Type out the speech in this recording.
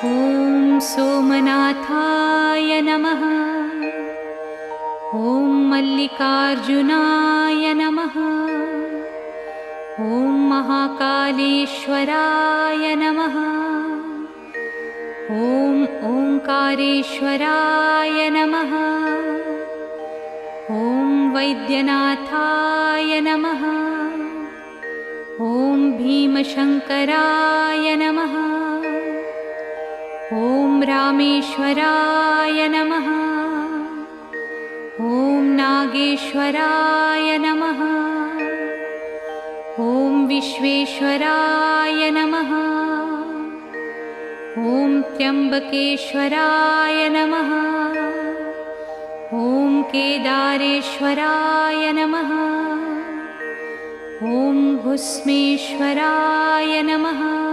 ॐ सोमनाथाय नमः। ॐ मल्लिकार्जुनाय नमः। ॐ महाकालेश्वराय नमः। ॐ ओंकारेश्वराय नमः। ॐ वैद्यनाथाय नमः। ॐ भीमशङ्कराय नमः। ॐ रामेश्वराय नमः। ॐ नागेश्वराय नमः। ॐ विश्वेश्वराय नमः। ॐ त्र्यम्बकेश्वराय नमः। ॐ केदारेश्वराय नमः। ॐ भुस्मेश्वराय नमः।